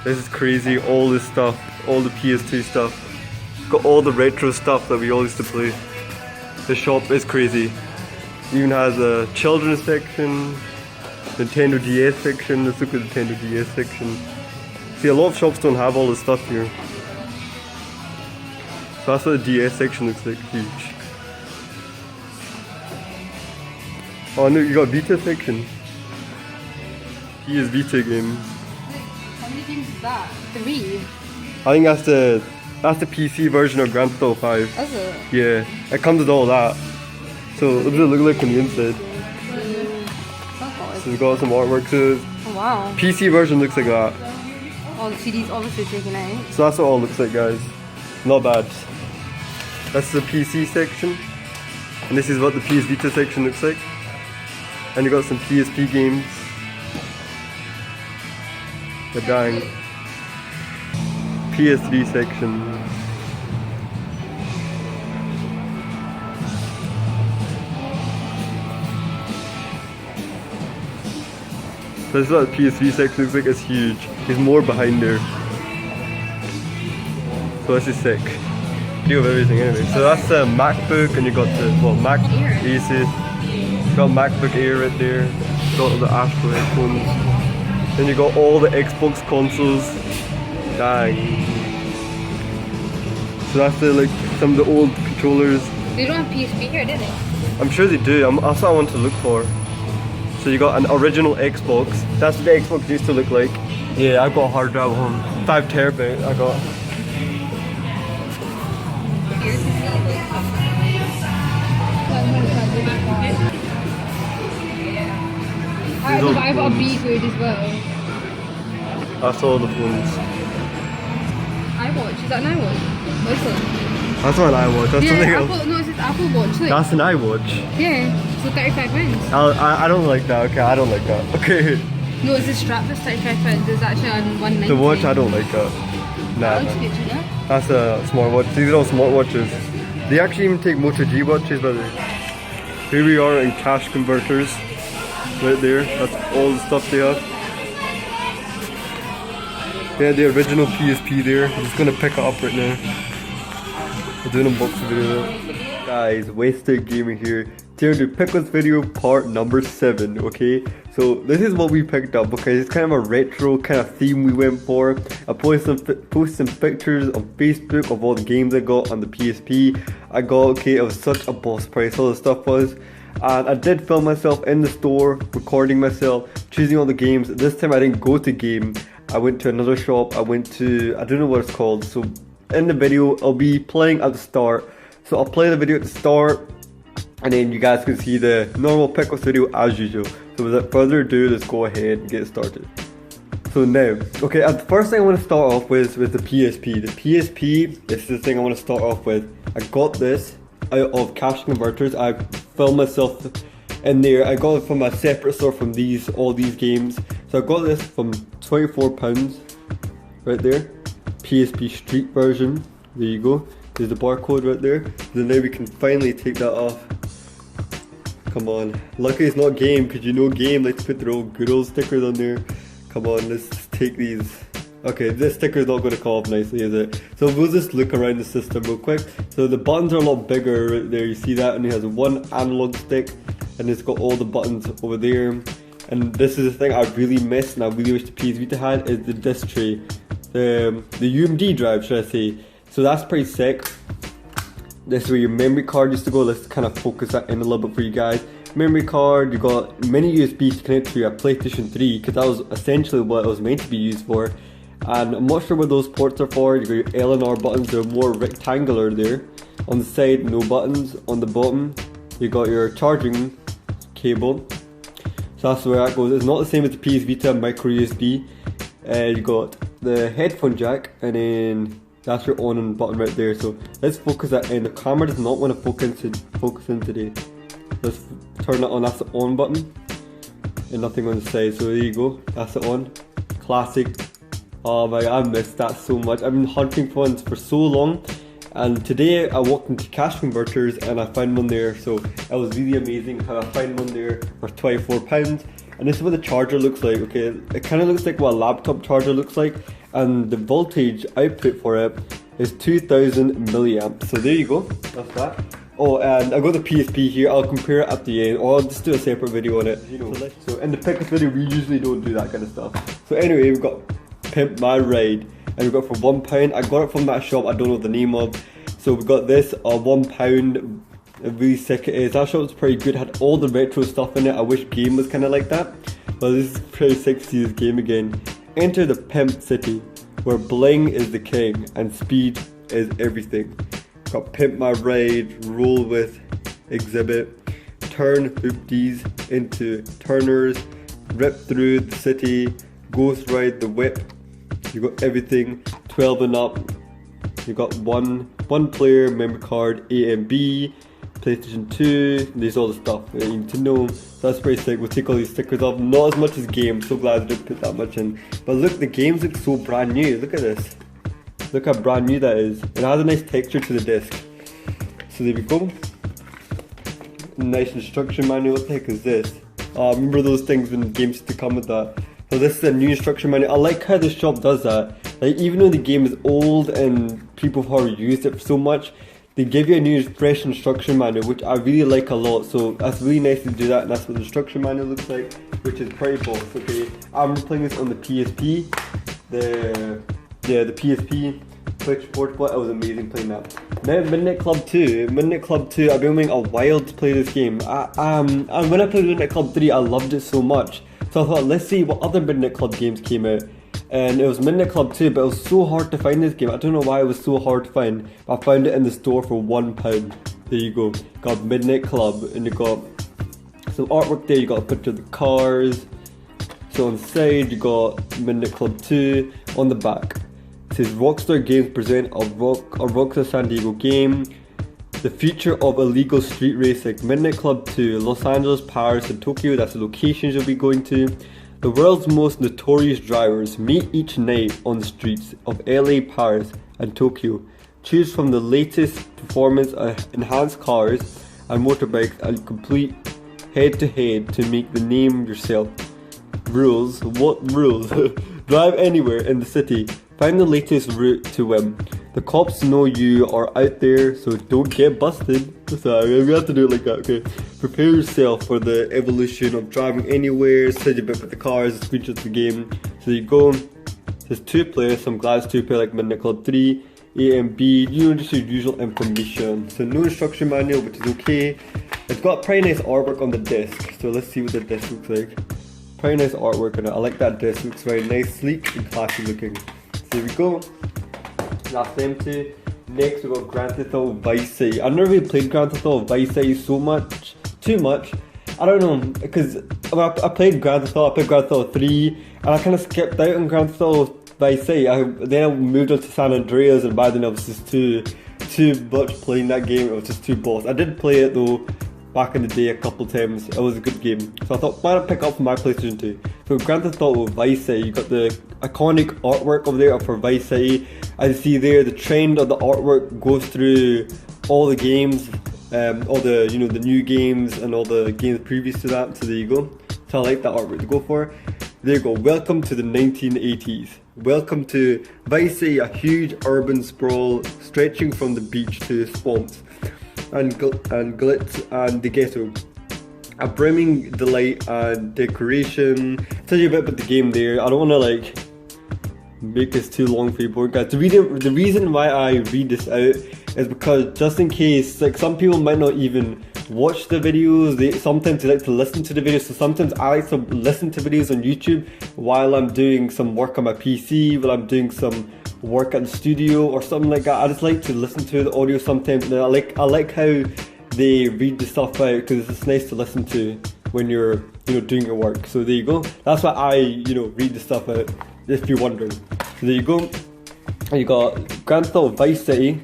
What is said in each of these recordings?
This is crazy, all this stuff, all the PS2 stuff. Got all the retro stuff that we all used to play. The shop is crazy. It even has a children's section, Nintendo DS section. Let's look at the Nintendo DS section. See, a lot of shops don't have all this stuff here. So that's what the DS section looks like, huge. Oh no, you got Vita section. PS Vita games. How many games is that? 3? I think that's the PC version of Grand Theft Auto 5. Is it? Yeah, it comes with all that. So what does it look like on the inside? So it's got some artwork. So Oh wow. PC version looks like that. All the CDs obviously taken out. So that's what it all looks like, guys. Not bad. That's the PC section. And this is what the PS Vita section looks like. And you got some PSP games. The dang. PS3 section. This is what the PS3 section looks like. It's huge. There's more behind there. So this is sick. You have everything anyway. So that's the MacBook, and you got the Mac Asus. You got MacBook Air right there. You got the Astro headphones. Then you got all the Xbox consoles. Dang. So that's the some of the old controllers. They don't have PSP here, do they? I'm sure they do. That's what I want to look for. So you got an original Xbox. That's what the Xbox used to look like. Yeah, I've got a hard drive at home. 5 terabyte I got. I got a B grade as well. That's all the phones. iWatch, is that an iWatch? Listen. That's not an iWatch, that's something else. No, it's Apple Watch. Look. That's an iWatch. Yeah, so 35 pounds. I don't like that, okay, I don't like that. Okay. No, it's a strap that's 35 pounds. It's actually on 190. The watch, I don't like that. Nah. That looks good, you know? That's a smartwatch. These are all smartwatches. They actually even take Moto G watches, by the way. Here we are in cash converters. Right there. That's all the stuff they have. Yeah, the original PSP there. I'm just gonna pick it up right now. I'm doing an unboxing video. Guys, Wasted Gaming here. Here to pick this video part number 7, okay? So this is what we picked up, okay? It's kind of a retro kind of theme we went for. I posted some pictures on Facebook of all the games I got on the PSP. I got, okay, it was such a boss price, all the stuff was. And I did film myself in the store, recording myself, choosing all the games. This time I didn't go to game. I went to another shop. I went to, I don't know what it's called. So in the video, I'll be playing at the start. So I'll play the video at the start, and then you guys can see the normal pickups video as usual. So without further ado, let's go ahead and get started. So now, okay, the first thing I want to start off with the PSP. The PSP, this is the thing I want to start off with. I got this out of cash converters. I filmed myself in there. I got it from a separate store from all these games. So I got this from £24 right there. PSP Street version. There you go. There's the barcode right there. Then now we can finally take that off. Come on. Luckily it's not game, because you know game likes to put their own good old stickers on there. Come on, let's take these. Okay, this sticker is not going to come off nicely, is it? So we'll just look around the system real quick. So the buttons are a lot bigger right there. You see that? And it has one analog stick, and it's got all the buttons over there. And this is the thing I really miss, and I really wish the PS Vita had, is the disc tray. The UMD drive, should I say. So that's pretty sick. This is where your memory card used to go. Let's kind of focus that in a little bit for you guys. Memory card, you got mini USBs to connect to your PlayStation 3, because that was essentially what it was meant to be used for. And I'm not sure what those ports are for. You got your L and R buttons, they're more rectangular there. On the side, no buttons. On the bottom, you got your charging cable. So that's where that goes. It's not the same as the PS Vita micro USB. You got the headphone jack, and then that's your on button right there. So let's focus that in. The camera does not want to focus in today. Let's turn that on. That's the on button, and nothing on the side. So there you go. That's the on. Classic. Oh my, I missed that so much. I've been hunting for ones for so long, and today I walked into cash converters and I found one there. So it was really amazing how I found one there for £24. And this is what the charger looks like. Okay, it kind of looks like what a laptop charger looks like. and the voltage output for it is 2000 milliamps. So there you go, that's that. Oh, and I got the PSP here. I'll compare it at the end, or I'll just do a separate video on it. You know, so in the pickup video, we usually don't do that kind of stuff. So anyway, we've got Pimp My Ride, and we got it for £1. I got it from that shop I don't know the name of. So we got this £1. Really sick it is. That shop was pretty good. Had all the retro stuff in it. I wish game was kind of like that. But this is pretty sick to see this game again. Enter the Pimp City, where bling is the king and speed is everything. Got Pimp My Ride, roll with, exhibit, turn hoopties into turners, rip through the city, ghost ride the whip. You got everything, 12 and up. You got one player, memory card, A and B, PlayStation 2, there's all the stuff that you need to know. So that's pretty sick. We'll take all these stickers off. Not as much as games, so glad I didn't put that much in. But look, the games look so brand new. Look at this. Look how brand new that is. It has a nice texture to the disc. So there we go. Nice instruction manual. What the heck is this? Remember those things when games used to come with that? So this is a new instruction manual. I like how the shop does that. Like even though the game is old and people have already used it so much, they give you a new fresh instruction manual, which I really like a lot. So that's really nice to do that, and that's what the instruction manual looks like, which is pretty boss. Okay, I'm playing this on the PSP. The PSP Twitch Portable. It was amazing playing that. Now Midnight Club 2. Midnight Club 2, I've been waiting a while to play this game. And when I played Midnight Club 3, I loved it so much. So I thought, let's see what other Midnight Club games came out. And it was Midnight Club 2, but it was so hard to find this game. I don't know why it was so hard to find, but I found it in the store for £1. There you go. Got Midnight Club, and you got some artwork there. You got a picture of the cars. So on the side, you got Midnight Club 2. On the back, it says Rockstar Games present a Rockstar San Diego game. The future of illegal street racing. Midnight Club 2, Los Angeles, Paris, and Tokyo. That's the locations you'll be going to. The world's most notorious drivers meet each night on the streets of LA, Paris, and Tokyo. Choose from the latest performance enhanced cars and motorbikes and complete head-to-head to make the name yourself. Rules. What rules? Drive anywhere in the city. Find the latest route to win. The cops know you are out there, so don't get busted. Sorry, we have to do it like that, okay? Prepare yourself for the evolution of driving anywhere, such a bit with the cars, the screenshots of the game. So you go, it says 2 players, so I'm glad it's 2 player like Midnight Club 3, A and B, you know, just your usual information. So no instruction manual, which is okay. It's got pretty nice artwork on the disc, so let's see what the disc looks like. Pretty nice artwork on it, I like that disc, it looks very nice, sleek and classy looking. So here we go. That's empty. Next we got Grand Theft Auto Vice City. I've never really played Grand Theft Auto Vice City too much. I don't know, because I played Grand Theft Auto, I played Grand Theft Auto 3, and I kind of skipped out on Grand Theft Auto Vice City. Then I moved on to San Andreas, and by then I was just too much playing that game. It was just too boss. I did play it though back in the day a couple times. It was a good game, so I thought why not pick up for my PlayStation 2. So Grand Theft Auto Vice City, you got the iconic artwork over there for Vice City. As you see there, the trend of the artwork goes through all the games, all the the new games and all the games previous to that. So there you go. So I like that artwork to go for. There you go. Welcome to the 1980s. Welcome to Vice City, a huge urban sprawl stretching from the beach to swamps and glitz and the ghetto. A brimming delight and decoration. Tell you a bit about the game there. I don't want to make this too long for you bored guys. The reason why I read this out is because just in case, some people might not even watch the videos. Sometimes they like to listen to the videos. So sometimes I like to listen to videos on YouTube while I'm doing some work on my PC, while I'm doing some work at the studio or something like that. I just like to listen to the audio sometimes, and I like how they read the stuff out, because it's nice to listen to when you're doing your work. So there you go. That's why I read the stuff out, if you're wondering. So there you go. And you got Grand Theft Auto Vice City.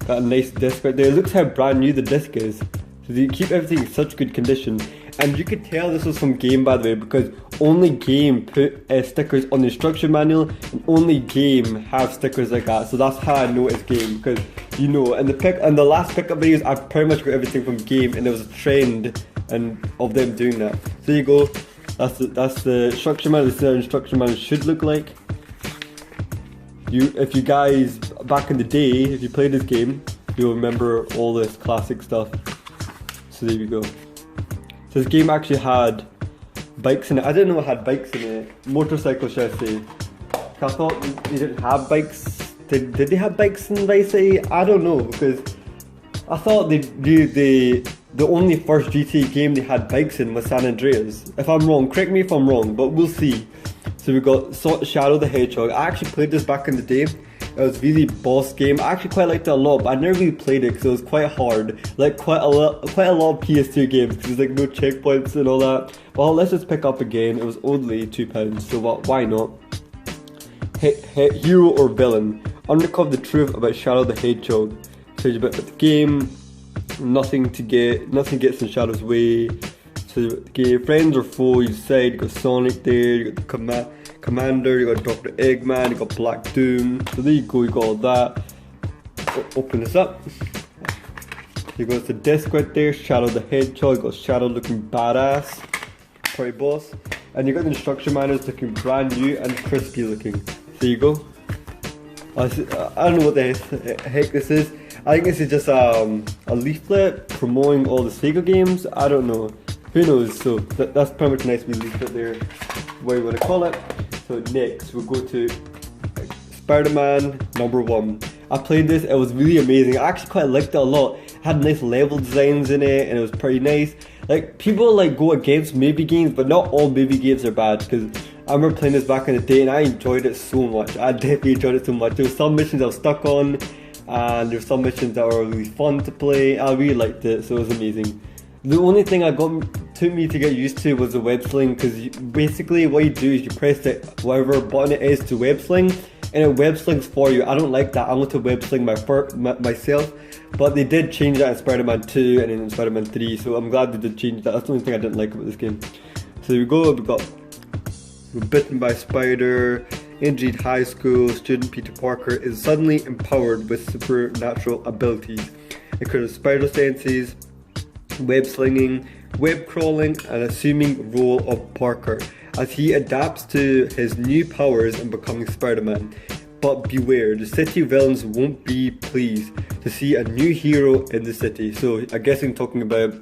Got a nice disc right there. Looks how brand new the disc is. So they keep everything in such good condition. And you could tell this was from Game, by the way, because only Game put stickers on the instruction manual, and only Game have stickers like that. So that's how I know it's Game, because and the last pickup videos, I pretty much got everything from Game, and there was a trend of them doing that. So there you go. That's the instruction manual. This is how instruction manual should look like. if you guys back in the day, if you played this game, you'll remember all this classic stuff. So there we go. So this game actually had bikes in it. I didn't know it had bikes in it. Motorcycles, should I say. I thought they didn't have bikes. Did they have bikes in Vice City? I don't know, because I thought the only first GTA game they had bikes in was San Andreas. If I'm wrong, correct me if I'm wrong, but we'll see. So we got Shadow the Hedgehog. I actually played this back in the day. It was really boss game. I actually quite liked it a lot, but I never really played it because it was quite hard. Like quite a lot of PS2 games because there's like no checkpoints and all that. Well, let's just pick up again. It was only £2, so why not? Hero or villain? Uncover the truth about Shadow the Hedgehog. Tells you about the game. Nothing gets in Shadow's way. So okay, friends or foe, you decide. You got Sonic there, you got the Commander, you got Dr. Eggman, you got Black Doom. So there you go, you got all that. Open this up. You got the desk right there, Shadow the Hedgehog, you got Shadow looking badass, party boss. And you got the instruction manuals looking brand new and crispy looking. There you go. I don't know what the heck this is. I think this is just a leaflet promoting all the Sega games. I don't know. Who knows? So that's pretty much a nice wee leaflet there, what you want to call it. So next we'll go to Spider-Man #1. I played this, it was really amazing. I actually quite liked it a lot. It had nice level designs in it and it was pretty nice. Like people like go against movie games, but not all movie games are bad, because I remember playing this back in the day and I enjoyed it so much. I definitely enjoyed it so much. There were some missions I was stuck on and there were some missions that were really fun to play. I really liked it, so it was amazing. The only thing took me to get used to was the web sling, because basically what you do is you press whatever button it is to web sling and it web slings for you. I don't like that. I want to web sling myself, but they did change that in Spider-Man 2 and in Spider-Man 3, so I'm glad they did change that. That's the only thing I didn't like about this game. So there we go, we're bitten by a spider. Indeed, high school student Peter Parker is suddenly empowered with supernatural abilities, including spider senses, web slinging, web crawling, and assuming role of Parker as he adapts to his new powers and becoming Spider-Man. But beware, the city villains won't be pleased to see a new hero in the city. So I guess I'm talking about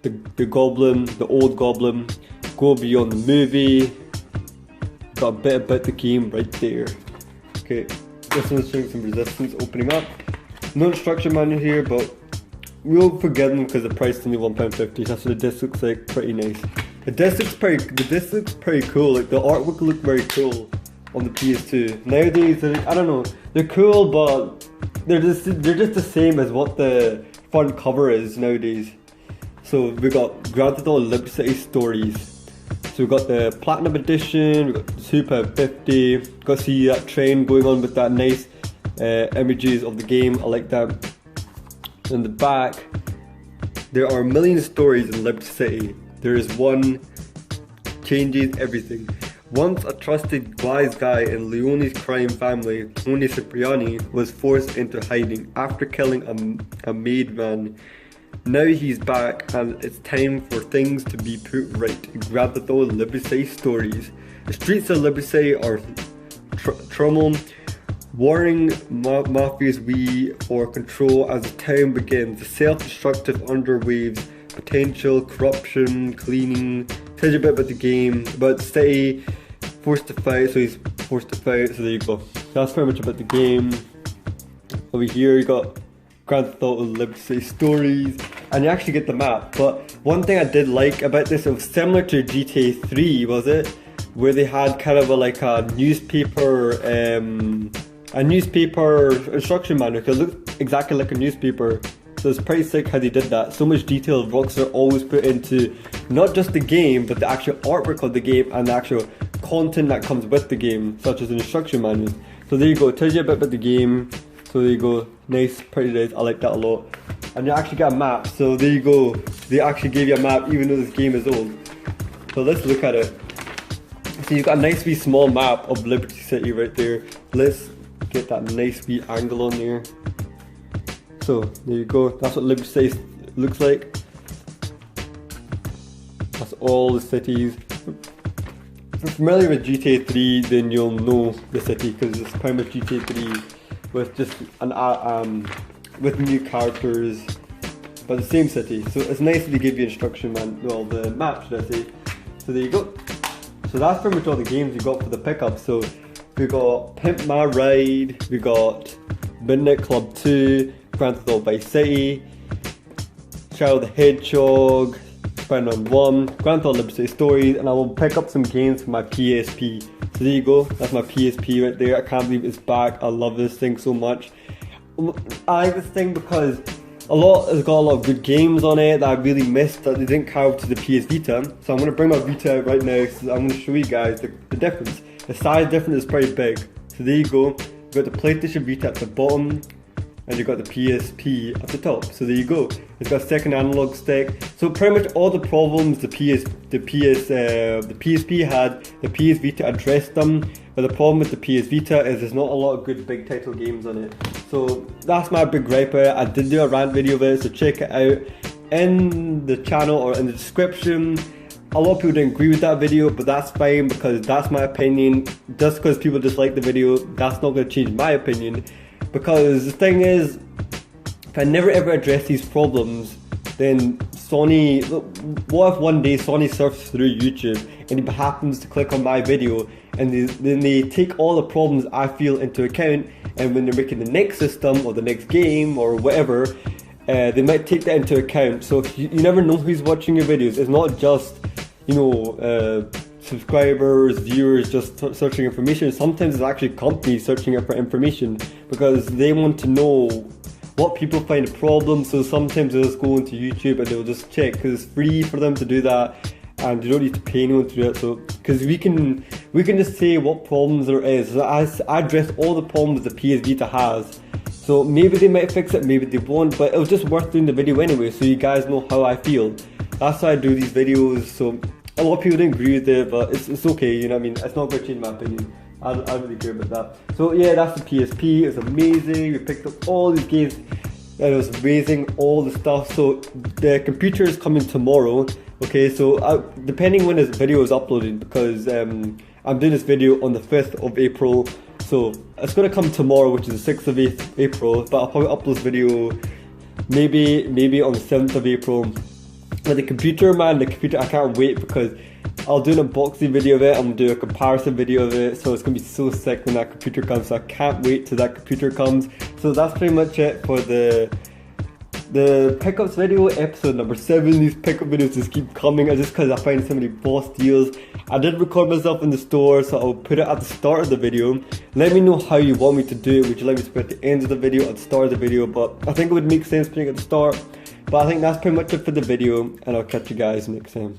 the Goblin, the old Goblin. Go beyond the movie. Got a bit about the game right there. Okay, this one's showing some resistance opening up. No instruction manual here, but we'll forget them because the price is only £1.50. That's what the disc looks like. Pretty nice. The disc looks pretty cool. Like the artwork looked very cool on the PS2. Nowadays, I don't know. They're cool, but they're just the same as what the front cover is nowadays. So we got Grand Theft Auto Liberty City Stories. So we got the Platinum Edition. We got the £2.50. Got to see that train going on with that nice images of the game. I like that. In the back, there are a million stories in Liberty City. There is one changes everything. Once a trusted wise guy in Leone's crime family, Tony Cipriani, was forced into hiding after killing a maid man. Now he's back and it's time for things to be put right. Grand Theft Auto Liberty City Stories. The streets of Liberty City are turmoil. Warring mafias we for control as the town begins. The self-destructive underwaves, potential corruption, cleaning. Tells you a bit about the game, about the city, forced to fight, so he's forced to fight, so there you go. That's pretty much about the game. Over here you got Grand Theft Auto Liberty City Stories, and you actually get the map. But one thing I did like about this, it was similar to GTA 3, was it? Where they had kind of a newspaper instruction manual. It looked exactly like a newspaper, so it's pretty sick how they did that. So much detail Rockstar always put into not just the game, but the actual artwork of the game and the actual content that comes with the game, such as an instruction manual. So there you go, it tells you a bit about the game. So there you go, nice, pretty nice, I like that a lot. And you actually get a map, so there you go, they actually gave you a map even though this game is old. So let's look at it. So you've got a nice wee small map of Liberty City right there. Let's get that nice wee angle on there. So there you go, that's what Liberty City looks like. That's all the cities. if you're familiar with GTA 3, then you'll know the city because it's pretty much GTA 3 with just with new characters, but the same city. So it's nice to give you instruction, man. Well, the map, should I say? So there you go. So that's pretty much all the games we got for the pickup. So we got Pimp My Ride, we got Midnight Club 2, Grand Theft Auto Vice City, Child the Hedgehog, Spider-Man 1, Grand Theft Auto Liberty Stories, and I will pick up some games for my PSP. So there you go, that's my PSP right there. I can't believe it's back. I love this thing so much. I like this thing because it's got a lot of good games on it that I really missed that they didn't carry to the PS Vita. So I'm going to bring my Vita out right now, so I'm going to show you guys the difference. The size difference is pretty big. So there you go, you've got the PlayStation Vita at the bottom, and you've got the PSP at the top. So there you go. It's got a second analog stick. So pretty much all the problems the PSP had, the PS Vita addressed them. But the problem with the PS Vita is there's not a lot of good big title games on it. So that's my big gripe. I did do a rant video of it, so check it out in the channel or in the description. A lot of people didn't agree with that video, but that's fine because that's my opinion. Just because people dislike the video, that's not going to change my opinion. Because the thing is, if I never ever address these problems, then Sony, what if one day Sony surfs through YouTube and he happens to click on my video and then they take all the problems I feel into account, and when they're making the next system or the next game or whatever, they might take that into account. So you never know who's watching your videos. It's not just, you know, subscribers, viewers just searching information. Sometimes it's actually companies searching for information because they want to know what people find a problem. So sometimes they'll just go into YouTube and they'll just check because it's free for them to do that, and you don't need to pay anyone to do it. So because we can just say what problems there is. So I address all the problems the PS Vita has. So maybe they might fix it, maybe they won't, but it was just worth doing the video anyway, so you guys know how I feel. That's why I do these videos. So a lot of people didn't agree with it, but it's okay, you know what I mean? It's not going to change my opinion. I don't really care about that. So yeah, that's the PSP. It's amazing. We picked up all these games. It was amazing, all the stuff. So the computer is coming tomorrow. Okay, so depending when this video is uploaded, because I'm doing this video on the 5th of April. So it's going to come tomorrow, which is the 6th of April. But I'll probably upload this video maybe on the 7th of April. But the computer, man, I can't wait because I'll do an unboxing video of it, I'm going to do a comparison video of it, so it's going to be so sick when that computer comes, so I can't wait till that computer comes. So that's pretty much it for the pickups video, episode number 7. These pickup videos just keep coming just because I find so many boss deals. I did record myself in the store, so I'll put it at the start of the video. Let me know how you want me to do it. Would you like me to put it at the end of the video, at the start of the video? But I think it would make sense putting it at the start. But I think that's pretty much it for the video, and I'll catch you guys next time.